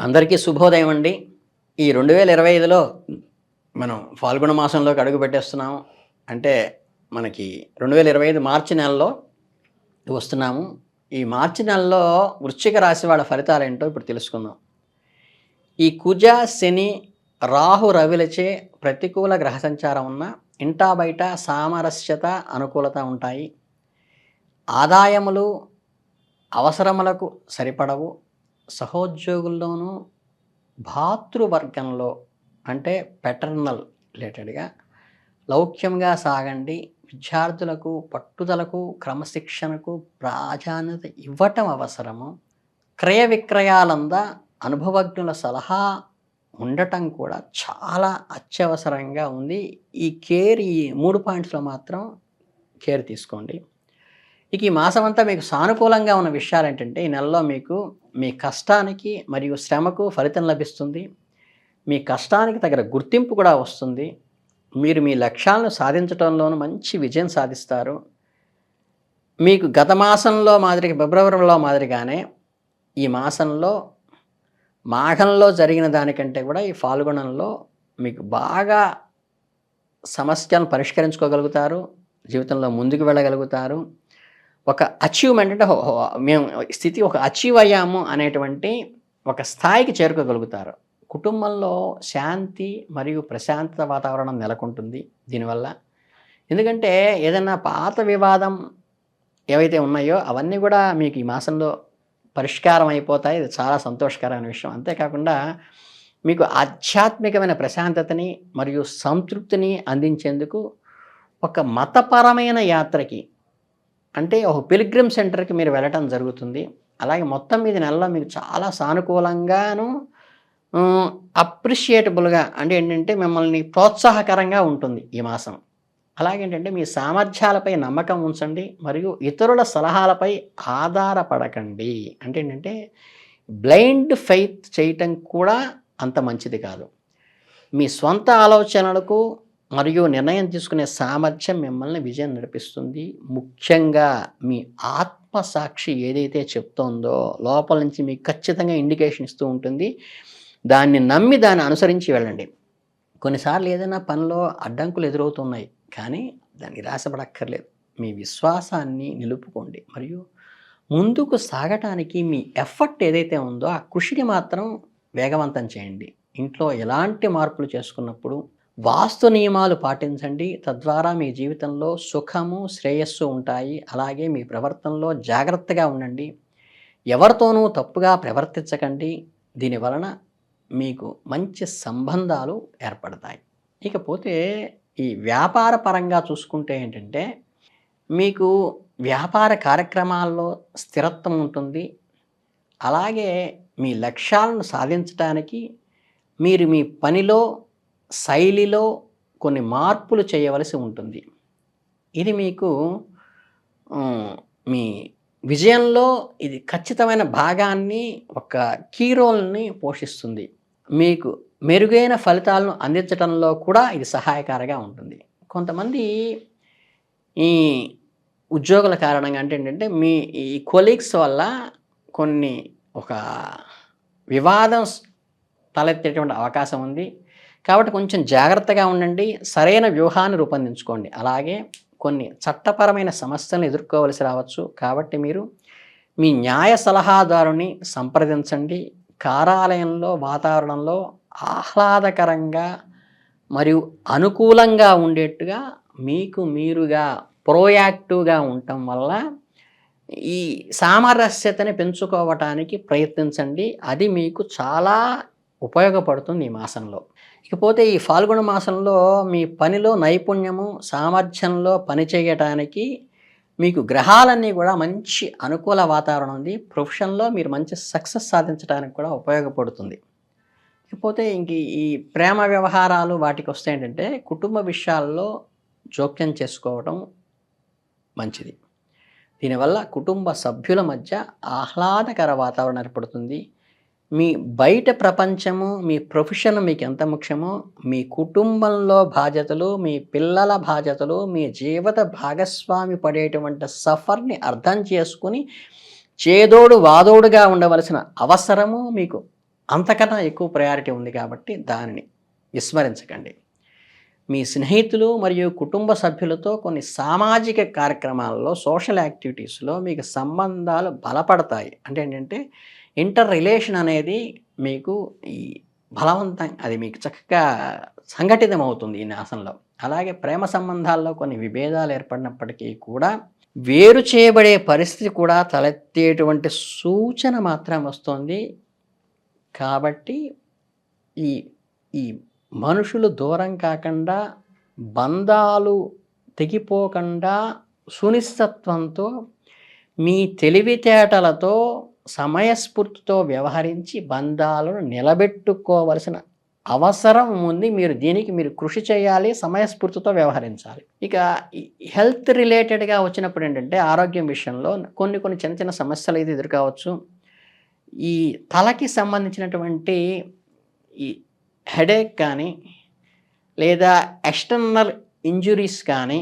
అందరికీ శుభోదయం అండి. ఈ 2025లో మనం ఫాల్గుణ మాసంలోకి అడుగు పెట్టేస్తున్నాము. అంటే మనకి 2025 మార్చి నెలలో వస్తున్నాము. ఈ మార్చి నెలలో వృశ్చిక రాశి వాళ్ళ ఫలితాలేంటో ఇప్పుడు తెలుసుకుందాం. ఈ కుజ, శని, రాహు, రవిలచే ప్రతికూల గ్రహ సంచారం ఉన్న ఇంటా బయట సామరస్యత, అనుకూలత ఉంటాయి. ఆదాయములు అవసరములకు సరిపడవు. సహోద్యోగుల్లోనూ భాతృవర్గంలో అంటే పెటర్నల్ రిలేటెడ్గా లౌక్యంగా సాగండి. విద్యార్థులకు పట్టుదలకు క్రమశిక్షణకు ప్రాధాన్యత ఇవ్వటం అవసరము. క్రయ విక్రయాలందా అనుభవజ్ఞుల సలహా ఉండటం కూడా చాలా అత్యవసరంగా ఉంది. ఈ 3 పాయింట్స్లో మాత్రం కేర్ తీసుకోండి. ఇక ఈ మాసమంతా మీకు సానుకూలంగా ఉన్న విషయాలు ఏంటంటే, ఈ నెలలో మీకు మీ కష్టానికి మరియు శ్రమకు ఫలితం లభిస్తుంది. మీ కష్టానికి తగిన గుర్తింపు కూడా వస్తుంది. మీరు మీ లక్ష్యాలను సాధించడంలోనూ మంచి విజయం సాధిస్తారు. మీకు గత మాసంలో మాదిరిగా ఫిబ్రవరిలో మాదిరిగానే ఈ మాసంలో మాఘంలో జరిగిన దానికంటే కూడా ఈ ఫాల్గుణంలో మీకు బాగా సమస్యలను పరిష్కరించుకోగలుగుతారు. జీవితంలో ముందుకు వెళ్ళగలుగుతారు. ఒక అచీవ్మెంట్ అంటే మేము స్థితి ఒక అచీవ్ అయ్యాము అనేటువంటి ఒక స్థాయికి చేరుకోగలుగుతారు. కుటుంబంలో శాంతి మరియు ప్రశాంతత వాతావరణం నెలకొంటుంది దీనివల్ల. ఎందుకంటే ఏదైనా పాత వివాదం ఏవైతే ఉన్నాయో అవన్నీ కూడా మీకు ఈ మాసంలో పరిష్కారం అయిపోతాయి. ఇది చాలా సంతోషకరమైన విషయం. అంతేకాకుండా మీకు ఆధ్యాత్మికమైన ప్రశాంతతని మరియు సంతృప్తిని అందించేందుకు ఒక మతపరమైన యాత్రకి అంటే ఒక పిల్గ్రిమ్ సెంటర్కి మీరు వెళ్ళటం జరుగుతుంది. అలాగే మొత్తం మీద నెలలో మీకు చాలా సానుకూలంగాను అప్రిషియేటబుల్గా అంటే ఏంటంటే మిమ్మల్ని ప్రోత్సాహకరంగా ఉంటుంది ఈ మాసం. అలాగేంటంటే మీ సామర్థ్యాలపై నమ్మకం ఉంచండి మరియు ఇతరుల సలహాలపై ఆధారపడకండి. అంటే ఏంటంటే బ్లైండ్ ఫెయిత్ చేయటం కూడా అంత మంచిది కాదు. మీ స్వంత ఆలోచనలకు మరియు నిర్ణయం తీసుకునే సామర్థ్యం మిమ్మల్ని విజయం నడిపిస్తుంది. ముఖ్యంగా మీ ఆత్మసాక్షి ఏదైతే చెప్తోందో లోపల నుంచి మీకు ఖచ్చితంగా ఇండికేషన్ ఇస్తూ ఉంటుంది. దాన్ని నమ్మి దాన్ని అనుసరించి వెళ్ళండి. కొన్నిసార్లు ఏదైనా పనిలో అడ్డంకులు ఎదురవుతున్నాయి, కానీ దాన్ని నిరాశపడక్కర్లేదు. మీ విశ్వాసాన్ని నిలుపుకోండి మరియు ముందుకు సాగటానికి మీ ఎఫర్ట్ ఏదైతే ఉందో ఆ కృషిని మాత్రం వేగవంతం చేయండి. ఇంట్లో ఎలాంటి మార్పులు చేసుకున్నప్పుడు వాస్తు నియమాలు పాటించండి. తద్వారా మీ జీవితంలో సుఖము, శ్రేయస్సు ఉంటాయి. అలాగే మీ ప్రవర్తనలో జాగ్రత్తగా ఉండండి. ఎవరితోనూ తప్పుగా ప్రవర్తించకండి. దీనివలన మీకు మంచి సంబంధాలు ఏర్పడతాయి. ఇకపోతే ఈ వ్యాపార పరంగా చూసుకుంటే ఏంటంటే, మీకు వ్యాపార కార్యక్రమాల్లో స్థిరత్వం ఉంటుంది. అలాగే మీ లక్ష్యాలను సాధించడానికి మీరు మీ పనిలో శైలిలో కొన్ని మార్పులు చేయవలసి ఉంటుంది. ఇది మీకు మీ విజయంలో ఇది ఖచ్చితమైన భాగాన్ని ఒక కీ రోల్ని పోషిస్తుంది. మీకు మెరుగైన ఫలితాలను అందించడంలో కూడా ఇది సహాయకారిగా ఉంటుంది. కొంతమంది ఈ ఉద్యోగుల కారణంగా అంటే ఏంటంటే మీ ఈ కొలీగ్స్ వల్ల కొన్ని ఒక వివాదం తలెత్తేటువంటి అవకాశం ఉంది. కాబట్టి కొంచెం జాగ్రత్తగా ఉండండి. సరైన వ్యూహాన్ని రూపొందించుకోండి. అలాగే కొన్ని చట్టపరమైన సమస్యలను ఎదుర్కోవలసి రావచ్చు. కాబట్టి మీరు మీ న్యాయ సలహాదారుని సంప్రదించండి. కార్యాలయంలో వాతావరణంలో ఆహ్లాదకరంగా మరియు అనుకూలంగా ఉండేట్టుగా మీకు మీరుగా ప్రోయాక్టివ్గా ఉండటం వల్ల ఈ సామరస్యతని పెంచుకోవటానికి ప్రయత్నించండి. అది మీకు చాలా ఉపయోగపడుతుంది ఈ మాసంలో. ఇకపోతే ఈ ఫాల్గుణ మాసంలో మీ పనిలో నైపుణ్యము, సామర్థ్యంలో పని చేయటానికి మీకు గ్రహాలన్నీ కూడా మంచి అనుకూల వాతావరణం ఉంది. ప్రొఫెషన్లో మీరు మంచి సక్సెస్ సాధించడానికి కూడా ఉపయోగపడుతుంది. ఇకపోతే ఇంక ఈ ప్రేమ వ్యవహారాలు వాటికి వస్తే ఏంటంటే, కుటుంబ విషయాల్లో జోక్యం చేసుకోవడం మంచిది. దీనివల్ల కుటుంబ సభ్యుల మధ్య ఆహ్లాదకర వాతావరణం ఏర్పడుతుంది. మీ బయట ప్రపంచము, మీ ప్రొఫెషన్ మీకు ఎంత ముఖ్యమో, మీ కుటుంబంలో బాధ్యతలు, మీ పిల్లల బాధ్యతలు, మీ జీవిత భాగస్వామి పడేటువంటి సఫర్ని అర్థం చేసుకుని చేదోడు వాదోడుగా ఉండవలసిన అవసరము మీకు అంతకన్నా ఎక్కువ ప్రయారిటీ ఉంది కాబట్టి దానిని విస్మరించకండి. మీ స్నేహితులు మరియు కుటుంబ సభ్యులతో కొన్ని సామాజిక కార్యక్రమాల్లో, సోషల్ యాక్టివిటీస్‌లో మీకు సంబంధాలు బలపడతాయి. అంటే ఏంటంటే, ఇంటర్ రిలేషన్ అనేది మీకు ఈ అది మీకు చక్కగా సంఘటితమవుతుంది ఈ మాసంలో. అలాగే ప్రేమ సంబంధాల్లో కొన్ని విభేదాలు ఏర్పడినప్పటికీ కూడా, వేరు చేయబడే పరిస్థితి కూడా తలెత్తేటువంటి సూచన మాత్రం వస్తోంది. కాబట్టి ఈ ఈ మనుషులు దూరం కాకుండా, బంధాలు తెగిపోకుండా సునిశ్చితత్వంతో, మీ తెలివితేటలతో, సమయస్ఫూర్తితో వ్యవహరించి బంధాలను నిలబెట్టుకోవలసిన అవసరం ఉంది. దీనికి మీరు కృషి చేయాలి. సమయస్ఫూర్తితో వ్యవహరించాలి. ఇక ఈ హెల్త్ రిలేటెడ్‌గా వచ్చినప్పుడు ఏంటంటే, ఆరోగ్యం విషయంలో కొన్ని కొన్ని చిన్న చిన్న సమస్యలు అయితే ఎదురు కావచ్చు. ఈ తలకి సంబంధించినటువంటి ఈ హెడేక్ కానీ, లేదా ఎక్స్టర్నల్ ఇంజ్యూరీస్ కానీ,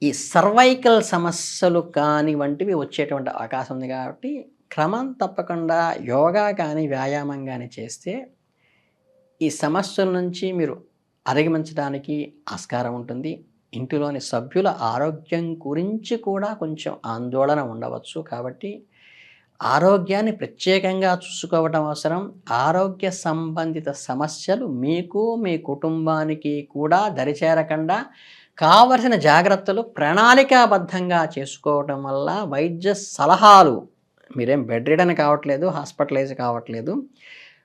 ఈ సర్వైకల్ సమస్యలు కానీ వంటివి వచ్చేటువంటి అవకాశం ఉంది కాబట్టి, క్రమం తప్పకుండా యోగా కానీ, వ్యాయామం కానీ చేస్తే ఈ సమస్యల నుంచి మీరు అధిగమించడానికి ఆస్కారం ఉంటుంది. ఇంటిలోని సభ్యుల ఆరోగ్యం గురించి కూడా కొంచెం ఆందోళన ఉండవచ్చు. కాబట్టి ఆరోగ్యాన్ని ప్రత్యేకంగా చూసుకోవటం అవసరం. ఆరోగ్య సంబంధిత సమస్యలు మీకు, మీ కుటుంబానికి కూడా దరిచేరకుండా కావలసిన జాగ్రత్తలు ప్రణాళికాబద్ధంగా చేసుకోవటం వల్ల వైద్య సలహాలు, మీరేం బెడ్ రిడన్ కావట్లేదు, హాస్పిటలైజ్ కావట్లేదు.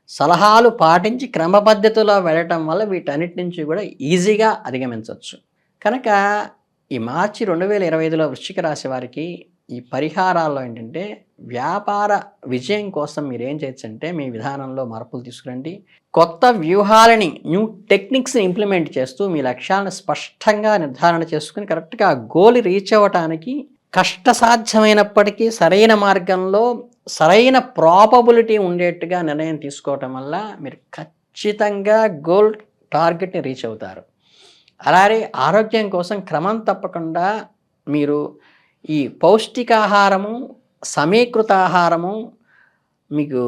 సలహాలు పాటించి క్రమపద్ధతిలో వెళ్ళటం వల్ల వీటన్నిటి నుంచి కూడా ఈజీగా అధిగమించవచ్చు. కనుక ఈ మార్చి 2025లో వృశ్చిక రాశి వారికి ఈ పరిహారాల్లో ఏంటంటే, వ్యాపార విజయం కోసం మీరేం చేయొచ్చంటే, మీ విధానంలో మార్పులు తీసుకురండి. కొత్త వ్యూహాలని, న్యూ టెక్నిక్స్ని ఇంప్లిమెంట్ చేస్తూ మీ లక్ష్యాలను స్పష్టంగా నిర్ధారణ చేసుకుని కరెక్ట్గా ఆ గోల్ రీచ్ అవ్వటానికి కష్టసాధ్యమైనప్పటికీ సరైన మార్గంలో, సరైన ప్రాబబిలిటీ ఉండేట్టుగా నిర్ణయం తీసుకోవటం వల్ల మీరు ఖచ్చితంగా గోల్ టార్గెట్ని రీచ్ అవుతారు. అలాగే ఆరోగ్యం కోసం క్రమం తప్పకుండా మీరు ఈ పౌష్టికాహారము, సమీకృత ఆహారము, మీకు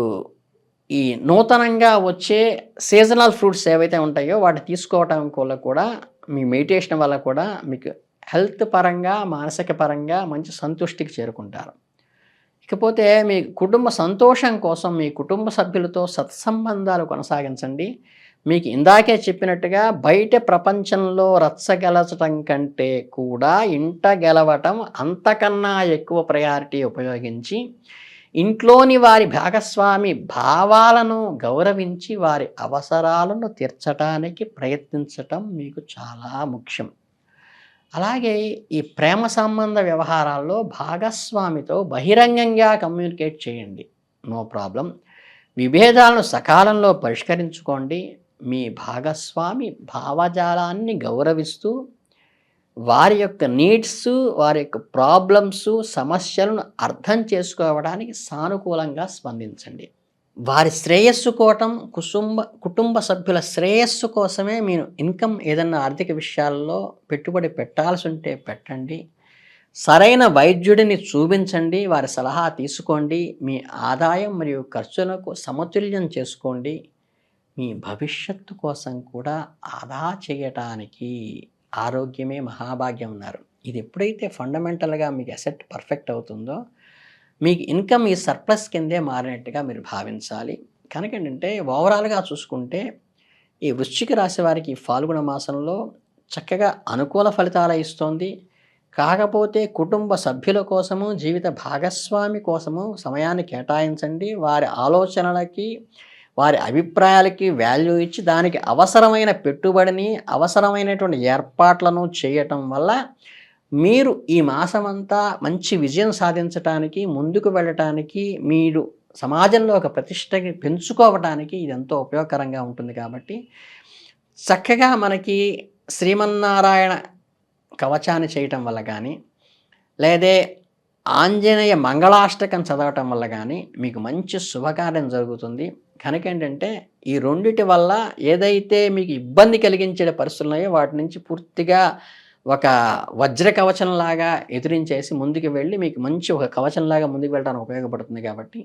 ఈ నూతనంగా వచ్చే సీజనల్ ఫ్రూట్స్ ఏవైతే ఉంటాయో వాటి తీసుకోవటం వల్ల కూడా, మీ మెడిటేషన్ వల్ల కూడా మీకు హెల్త్ పరంగా, మానసిక పరంగా మంచి సంతుష్టికి చేరుకుంటారు. ఇకపోతే మీ కుటుంబ సంతోషం కోసం మీ కుటుంబ సభ్యులతో సత్సంబంధాలు కొనసాగించండి. మీకు ఇందాకే చెప్పినట్టుగా బయట ప్రపంచంలో రచ్చగెలచటం కంటే కూడా ఇంట గెలవటం అంతకన్నా ఎక్కువ ప్రయారిటీ ఉపయోగించి, ఇంట్లోని వారి భాగస్వామి భావాలను గౌరవించి వారి అవసరాలను తీర్చడానికి ప్రయత్నించటం మీకు చాలా ముఖ్యం. అలాగే ఈ ప్రేమ సంబంధ వ్యవహారాల్లో భాగస్వామితో బహిరంగంగా కమ్యూనికేట్ చేయండి. No problem. విభేదాలను సకాలంలో పరిష్కరించుకోండి. మీ భాగస్వామి భావజాలాన్ని గౌరవిస్తూ వారి యొక్క నీడ్స్, వారి యొక్క ప్రాబ్లమ్స్, సమస్యలను అర్థం చేసుకోవడానికి సానుకూలంగా స్పందించండి. వారి శ్రేయస్సు కోటం, కుటుంబ సభ్యుల శ్రేయస్సు కోసమే మీరు ఇన్కమ్ ఏదన్నా ఆర్థిక విషయాల్లో పెట్టుబడి పెట్టాల్సి ఉంటే పెట్టండి. సరైన వైద్యుడిని చూపించండి, వారి సలహా తీసుకోండి. మీ ఆదాయం మరియు ఖర్చులకు సమతుల్యం చేసుకోండి. మీ భవిష్యత్తు కోసం కూడా ఆదా చేయటానికి ఆరోగ్యమే మహాభాగ్యం అన్నారు. ఇది ఎప్పుడైతే ఫండమెంటల్గా మీకు అసెట్ పర్ఫెక్ట్ అవుతుందో, మీకు ఇన్కమ్ ఈ సర్ప్లస్ కిందే మారినట్టుగా మీరు భావించాలి. కనుక ఏంటంటే, ఓవరాల్గా చూసుకుంటే ఈ వృశ్చిక రాశి వారికి ఫాల్గుణ మాసంలో చక్కగా అనుకూల ఫలితాలు ఇస్తోంది. కాకపోతే కుటుంబ సభ్యుల కోసము, జీవిత భాగస్వామి కోసము సమయాన్ని కేటాయించండి. వారి ఆలోచనలకి, వారి అభిప్రాయాలకి వాల్యూ ఇచ్చి దానికి అవసరమైన పెట్టుబడిని, అవసరమైనటువంటి ఏర్పాట్లను చేయటం వల్ల మీరు ఈ మాసమంతా మంచి విజయం సాధించటానికి, ముందుకు వెళ్ళటానికి, మీరు సమాజంలో ఒక ప్రతిష్టని పెంచుకోవటానికి ఇది ఎంతో ఉపయోగకరంగా ఉంటుంది. కాబట్టి చక్కగా మనకి శ్రీమన్నారాయణ కవచాన్ని చేయటం వల్ల కానీ, లేదే ఆంజనేయ మంగళాష్టకం చదవటం వల్ల కానీ మీకు మంచి శుభకార్యం జరుగుతుంది. కనుక ఏంటంటే, ఈ రెండిటి వల్ల ఏదైతే మీకు ఇబ్బంది కలిగించే పరిస్థితులు ఉన్నాయో వాటి నుంచి పూర్తిగా ఒక వజ్ర కవచంలాగా ఎదిరించేసి ముందుకు వెళ్ళి మీకు మంచి ఒక కవచంలాగా ముందుకు వెళ్ళడానికి ఉపయోగపడుతుంది. కాబట్టి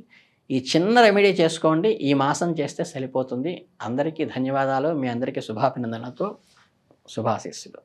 ఈ చిన్న రెమెడీ చేసుకోండి. ఈ మాసం చేస్తే సరిపోతుంది. అందరికీ ధన్యవాదాలు. మీ అందరికీ శుభాభినందనలతో శుభాశీస్సులు.